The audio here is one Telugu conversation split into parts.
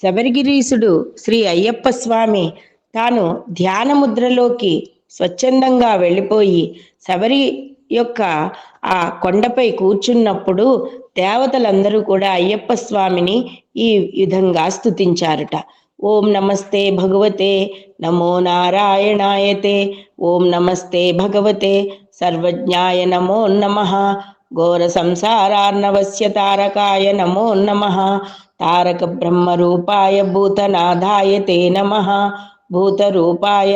శబరిగిరీసుడు శ్రీ అయ్యప్ప స్వామి తాను ధ్యాన ముద్రలోకి స్వచ్ఛందంగా వెళ్ళిపోయి శబరి యొక్క ఆ కొండపై కూర్చున్నప్పుడు దేవతలందరూ కూడా అయ్యప్ప స్వామిని ఈ విధంగా స్తుతించారట. ఓం నమస్తే భగవతే నమో నారాయణాయతే, ఓం నమస్తే భగవతే సర్వజ్ఞాయ నమో నమః, ఘోర సంసారార్ణవస్య తారకాయ నమో నమః, తారక బ్రహ్మరూపాయ భూతనాథాయ తే నమః, భూతరూపాయ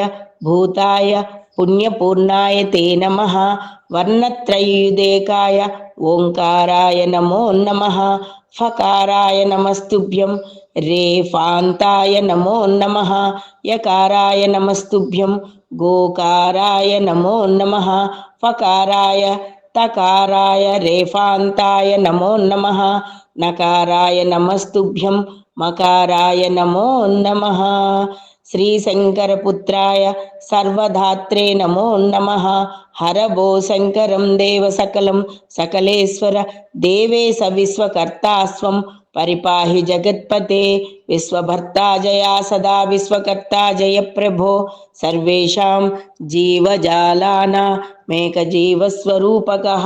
భూతాయ పుణ్యపూర్ణాయ తే నమః, వర్ణత్రయుదేకాయ ఓంకారాయ నమో నమః, ఫకారాయ నమస్తుభ్యం, రేఫాంతాయ నమో నమః, యకారాయ నమస్తుభ్యం, గోకారాయ నమో నమః, ఫకారాయ తకారాయ రేఫాంతాయ నమో నమః, నకారాయ నమస్తుభ్యం, మకారాయ నమో నమః. శ్రీశంకరపుత్రాయ సర్వధాత్రే నమో నమః, హరభో శంకరం దేవ సకలం సకలేశ్వర దేవేశ విశ్వకర్తాస్వం, పరిపాహి జగత్పతే విశ్వభర్తా జయా సదా విశ్వకర్తా జయ ప్రభో, సర్వేషాం జీవజాలానామేకజీవస్వరూపకః,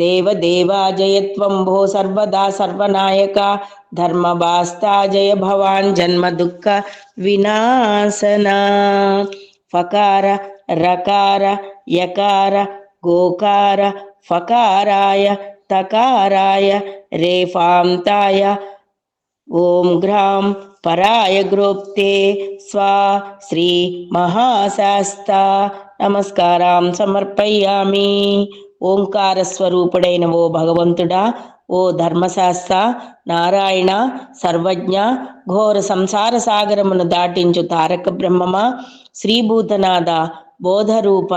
దేవదేవా జయత్వం భో సర్వదా సర్వనాయక, ధర్మభాస్తా జయ భవాన్ జన్మ దుఃఖ వినాశన. ఫకార రకార యకార గోకార ఫకారాయ తకారాయ రేఫాంతాయ ఓం గ్రాం పరాయ గ్రోప్తే స్వా శ్రీ మహాశాస్త నమస్కారం సమర్పయామి. ఓంకార స్వరూపుడైన ఓ భగవంతుడా, ఓ ధర్మశాస్త్ర, నారాయణ, సర్వజ్ఞ, ఘోర సంసార సాగరమును దాటించు తారక బ్రహ్మమా, శ్రీభూతనాథ, బోధరూప,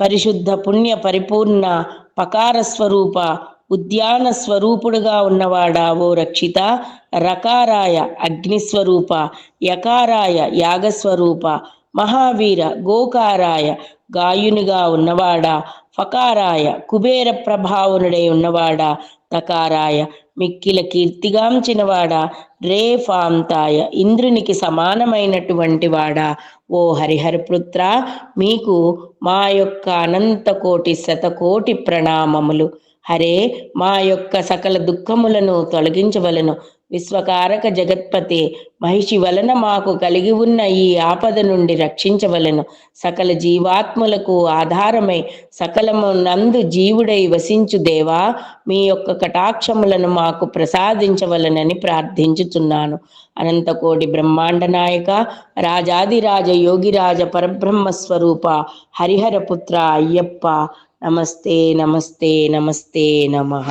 పరిశుద్ధ పుణ్య పరిపూర్ణ పకార స్వరూప, ఉద్యాన స్వరూపుడుగా ఉన్నవాడా ఓ రక్షిత, రకారాయ అగ్నిస్వరూప, యకారాయ యాగస్వరూప, మహావీర, గోకారాయ గాయునిగా ఉన్నవాడా, ఫకారాయ కుబేర ప్రభావనుడై ఉన్నవాడా, తకారాయ మిక్కిల కీర్తిగాంచినవాడా, రేఫాంతాయ ఇంద్రునికి సమానమైనటువంటి వాడా, ఓ హరిహరపుత్ర, మీకు మా యొక్క అనంత కోటి శతకోటి ప్రణామములు. హరే, మా యొక్క సకల దుఃఖములను తొలగించవలను. విశ్వకారక జగత్పతి మహిషి వలన మాకు కలిగి ఉన్న ఈ ఆపద నుండి రక్షించవలను. సకల జీవాత్ములకు ఆధారమై సకలము నందు జీవుడై వసించు దేవా, మీ యొక్క కటాక్షములను మాకు ప్రసాదించవలనని ప్రార్థించుచున్నాను. అనంతకోటి బ్రహ్మాండ నాయక, రాజాదిరాజ యోగిరాజ పరబ్రహ్మస్వరూప హరిహరపుత్ర అయ్యప్ప, నమస్తే నమస్తే నమస్తే నమః.